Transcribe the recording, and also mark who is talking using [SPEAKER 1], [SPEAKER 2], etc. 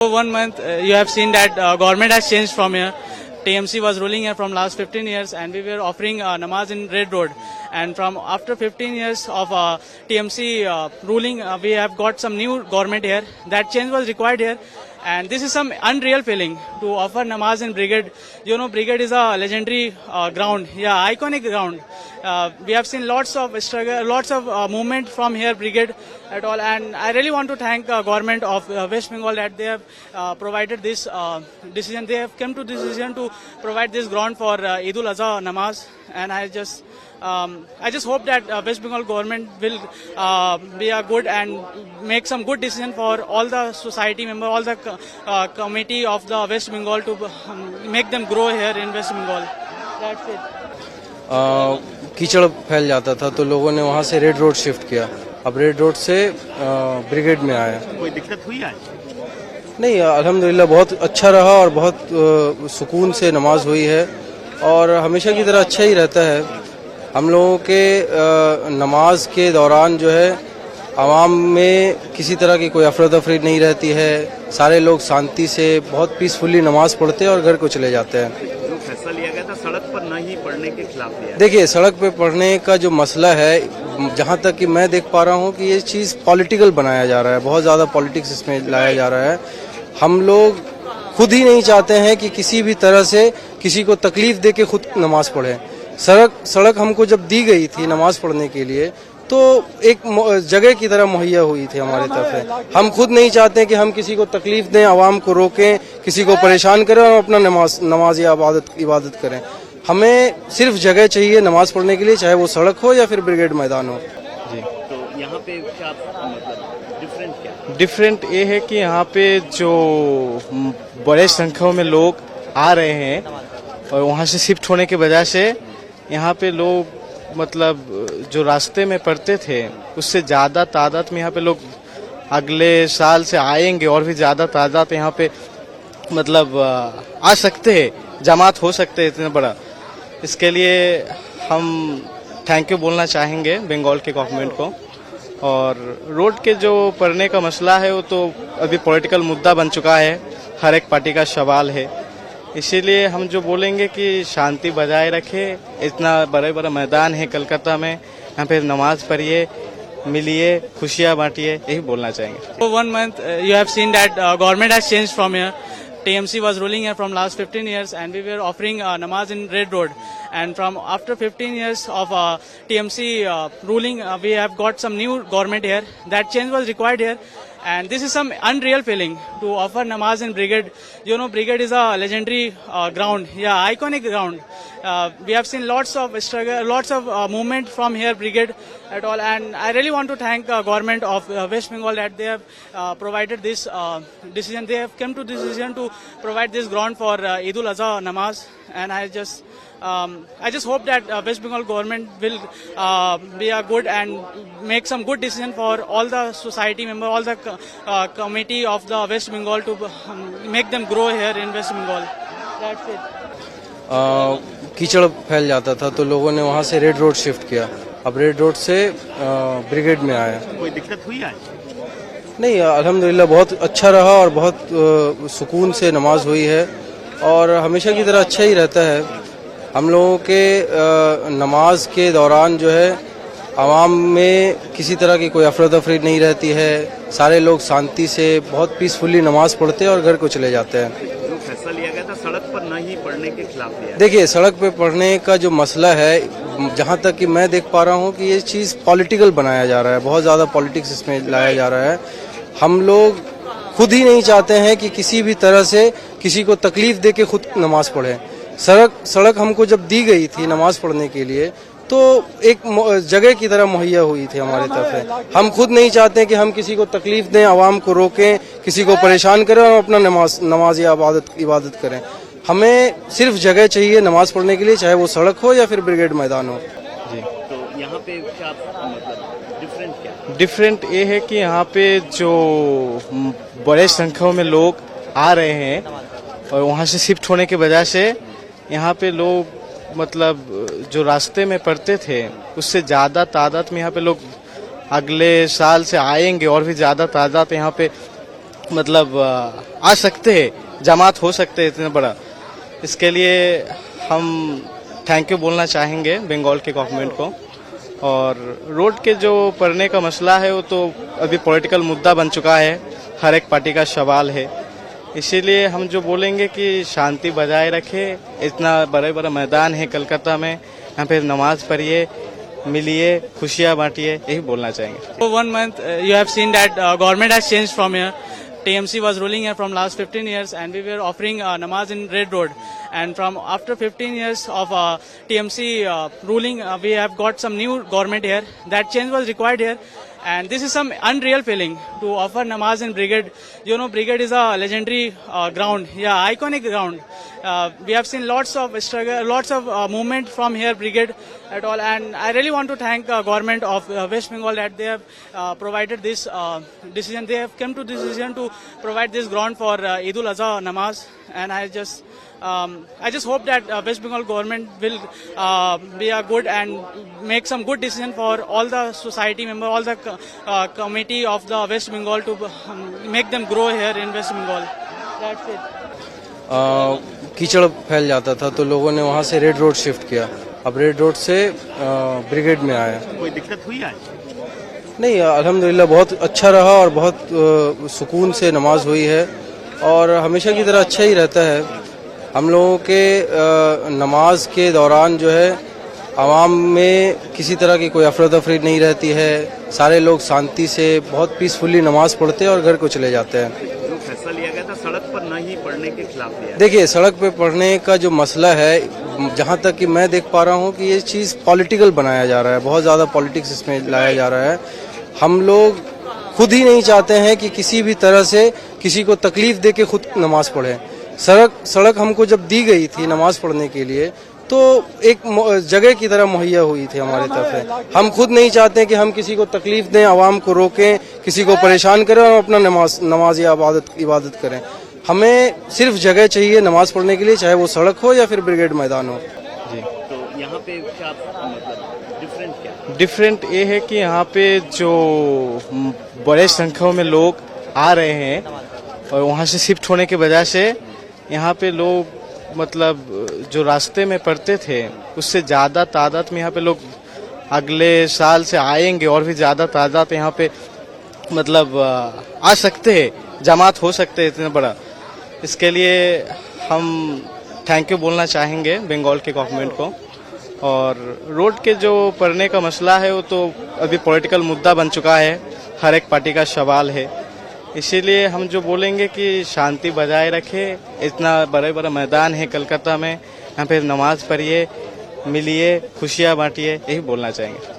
[SPEAKER 1] For 1 month, you have seen that government has changed from here. TMC was ruling here from last 15 years, and we were offering namaz in Red Road. And from after 15 years of TMC ruling, we have got some new government here. That change was required here. And this is some unreal feeling to offer namaz in Brigade. You know, Brigade is a legendary ground, iconic ground. We have seen lots of struggle, lots of movement from here, Brigade at all. And I really want to thank government of West Bengal that they have provided this decision. They have come to this decision to provide this ground for Eid ul-Azha namaz. And I just hope that West Bengal government will be a good and make some good decision for all the society member, all the committee of the West Bengal to make them grow here in West Bengal. That's it.
[SPEAKER 2] कीचड़ फैल जाता था तो लोगों ने वहाँ से red road shift किया। अब रेड रोड से ब्रिगेड में आया।
[SPEAKER 3] कोई दिक्कत हुई आज?
[SPEAKER 2] नहीं, अल्हम्दुलिल्लाह बहुत अच्छा रहा और बहुत सुकून से नमाज हुई है और हमेशा की तरह अच्छा ही रहता है। हम लोगों के नमाज के दौरान जो है आवाम में किसी तरह की कोई अफरा तफरी नहीं रहती है। सारे लोग शांति से बहुत पीसफुली नमाज पढ़ते हैं और घर को चले जाते हैं।
[SPEAKER 3] जो फैसला लिया गया था सड़क पर नहीं पढ़ने के खिलाफ लिया।
[SPEAKER 2] देखिए, सड़क पे पढ़ने का जो मसला है, जहाँ तक कि मैं देख पा रहा हूँ कि ये चीज़ पॉलिटिकल बनाया जा रहा है, बहुत ज़्यादा पॉलिटिक्स इसमें लाया जा रहा है। हम लोग खुद ही नहीं चाहते हैं कि किसी भी तरह से किसी को तकलीफ दे के खुद नमाज पढ़े। सड़क हमको जब दी गई थी नमाज पढ़ने के लिए तो एक जगह की तरह मुहैया हुई थी हमारे तरफ। हम खुद नहीं चाहते कि हम किसी को तकलीफ दें, आवाम को रोकें, किसी को परेशान करें और अपना नमाज या इबादत करें। हमें सिर्फ जगह चाहिए नमाज पढ़ने के लिए, चाहे वो सड़क हो या फिर ब्रिगेड मैदान हो। जी,
[SPEAKER 3] तो यहाँ पे क्या मतलब डिफरेंट क्या?
[SPEAKER 4] डिफरेंट ये है कि यहाँ पे जो बड़े संख्या में लोग आ रहे हैं और वहाँ से शिफ्ट होने की वजह से यहाँ पे लोग मतलब जो रास्ते में पढ़ते थे उससे ज़्यादा तादाद में यहाँ पे लोग अगले साल से आएंगे और भी ज़्यादा तादाद यहाँ पे मतलब आ सकते हैं, जमात हो सकते हैं इतना बड़ा। इसके लिए हम थैंक यू बोलना चाहेंगे बंगाल के गवर्नमेंट को। और रोड के जो पढ़ने का मसला है वो तो अभी पॉलिटिकल मुद्दा बन चुका है, हर एक पार्टी का सवाल है। इसीलिए हम जो बोलेंगे कि शांति बजाए रखे। इतना बड़ा मैदान है कलकत्ता में, यहाँ पे नमाज पढ़िए, मिलिए, खुशियाँ बांटिए, यही बोलना चाहेंगे।
[SPEAKER 1] For 1 month, you have seen that government has changed from here. TMC was ruling here from last 15 years, and we were offering namaz in Red Road. And from after 15 years of TMC ruling, we have got some new government here. That change was required here. And this is some unreal feeling to offer namaz in Brigade. You know, Brigade is a legendary ground, iconic ground. We have seen lots of struggle, lots of movement from here, Brigade at all. And I really want to thank government of West Bengal that they have provided this decision. They have come to this decision to provide this ground for Eid ul-Azha namaz. And I just hope that West Bengal government will be a good and make some good decision for all the society member, all the committee of the West Bengal to make them grow here in West Bengal. That's it.
[SPEAKER 2] कीचड़ फैल जाता था तो लोगों ने वहाँ से red road shift किया। अब रेड रोड से ब्रिगेड में आया।
[SPEAKER 3] कोई दिक्कत हुई आज?
[SPEAKER 2] नहीं, अल्हम्दुलिल्लाह बहुत अच्छा रहा और बहुत सुकून से नमाज हुई है और हमेशा की तरह अच्छा ही रहता है। हम लोगों के नमाज के दौरान जो है आवाम में किसी तरह की कोई अफरा तफरी नहीं रहती है। सारे लोग शांति से बहुत पीसफुली नमाज पढ़ते हैं और घर को चले जाते हैं।
[SPEAKER 3] जो फैसला लिया गया था सड़क पर नहीं पढ़ने के खिलाफ लिया।
[SPEAKER 2] देखिए, सड़क पे पढ़ने का जो मसला है, जहाँ तक कि मैं देख पा रहा हूँ कि ये चीज़ पॉलिटिकल बनाया जा रहा है, बहुत ज़्यादा पॉलिटिक्स इसमें लाया जा रहा है। हम लोग खुद ही नहीं चाहते हैं कि किसी भी तरह से किसी को तकलीफ दे के खुद नमाज पढ़े। सड़क हमको जब दी गई थी नमाज पढ़ने के लिए तो एक जगह की तरह मुहैया हुई थी हमारे तरफ। हम खुद नहीं चाहते कि हम किसी को तकलीफ दें, आवाम को रोकें, किसी को परेशान करें और अपना नमाज या इबादत करें। हमें सिर्फ जगह चाहिए नमाज पढ़ने के लिए, चाहे वो सड़क हो या फिर ब्रिगेड मैदान हो। जी,
[SPEAKER 3] तो यहाँ पे क्या मतलब डिफरेंट क्या?
[SPEAKER 4] डिफरेंट ये है कि यहाँ पे जो बड़े संख्या में लोग आ रहे हैं और वहाँ से शिफ्ट होने की वजह से यहाँ पे लोग मतलब जो रास्ते में पढ़ते थे उससे ज़्यादा तादाद में यहाँ पे लोग अगले साल से आएंगे और भी ज़्यादा तादाद यहाँ पे मतलब आ सकते हैं, जमात हो सकते हैं इतना बड़ा। इसके लिए हम थैंक यू बोलना चाहेंगे बंगाल के गवर्नमेंट को। और रोड के जो पड़ने का मसला है वो तो अभी पॉलिटिकल मुद्दा बन चुका है, हर एक पार्टी का सवाल है। इसीलिए हम जो बोलेंगे कि शांति बजाय रखे। इतना बड़ा बड़ा मैदान है कलकत्ता में, यहाँ पे नमाज पढ़िए, मिलिए, खुशियाँ बांटिए, यही बोलना चाहेंगे।
[SPEAKER 1] For 1 month, you have seen that government has changed from here. TMC was ruling here from last 15 years, and we were offering namaz in Red Road. And from after 15 years of TMC ruling, we have got some new government here. That change was required here. And this is some unreal feeling to offer namaz in Brigade. You know, Brigade is a legendary ground, iconic ground. We have seen lots of struggle, lots of movement from here, Brigade at all. And I really want to thank government of West Bengal that they have provided this decision. They have come to this decision to provide this ground for Eid ul-Azha namaz. And I just hope that West Bengal government will be a good and make some good decision for all the society member, all the committee of the West Bengal to make them grow here in West Bengal. That's it.
[SPEAKER 2] कीचड़ फैल जाता था तो लोगों ने वहाँ से red road shift किया। अब रेड रोड से ब्रिगेड में आया।
[SPEAKER 3] कोई दिक्कत हुई आज?
[SPEAKER 2] नहीं, अल्हम्दुलिल्लाह बहुत अच्छा रहा और बहुत सुकून से नमाज हुई है और हमेशा की तरह अच्छा ही रहता है। हम लोगों के नमाज के दौरान जो है आवाम में किसी तरह की कोई अफरा तफरी नहीं रहती है। सारे लोग शांति से बहुत पीसफुली नमाज पढ़ते हैं और घर को चले जाते हैं।
[SPEAKER 3] जो फैसला लिया गया था सड़क पर नहीं पढ़ने के खिलाफ लिया।
[SPEAKER 2] देखिए, सड़क पे पढ़ने का जो मसला है, जहाँ तक कि मैं देख पा रहा हूँ कि ये चीज़ पॉलिटिकल बनाया जा रहा है, बहुत ज़्यादा पॉलिटिक्स इसमें लाया जा रहा है। हम लोग खुद ही नहीं चाहते हैं कि किसी भी तरह से किसी को तकलीफ दे के खुद नमाज पढ़े। सड़क हमको जब दी गई थी नमाज पढ़ने के लिए तो एक जगह की तरह मुहैया हुई थी हमारी तरफ से। हम खुद नहीं चाहते कि हम किसी को तकलीफ दें, आवाम को रोकें, किसी को परेशान करें और अपना नमाज या इबादत करें। हमें सिर्फ जगह चाहिए नमाज पढ़ने के लिए, चाहे वो सड़क हो या फिर ब्रिगेड मैदान हो।
[SPEAKER 4] जी,
[SPEAKER 3] तो यहाँ पे क्या मतलब डिफरेंट क्या?
[SPEAKER 4] डिफरेंट ये है कि यहाँ पे जो बड़े संख्या में लोग आ रहे हैं और वहाँ से शिफ्ट होने की वजह से यहाँ पे लोग मतलब जो रास्ते में पड़ते थे उससे ज़्यादा तादाद में यहाँ पे लोग अगले साल से आएंगे और भी ज़्यादा तादाद यहाँ पे मतलब आ सकते हैं, जमात हो सकते हैं इतना बड़ा। इसके लिए हम थैंक यू बोलना चाहेंगे बंगाल के गवर्नमेंट को। और रोड के जो पड़ने का मसला है वो तो अभी पॉलिटिकल मुद्दा बन चुका है, हर एक पार्टी का सवाल है। इसीलिए हम जो बोलेंगे कि शांति बजाय रखे। इतना बड़ा बड़ा मैदान है कलकत्ता में, यहाँ पे नमाज पढ़िए, मिलिए, खुशियाँ बांटिए, यही बोलना चाहेंगे।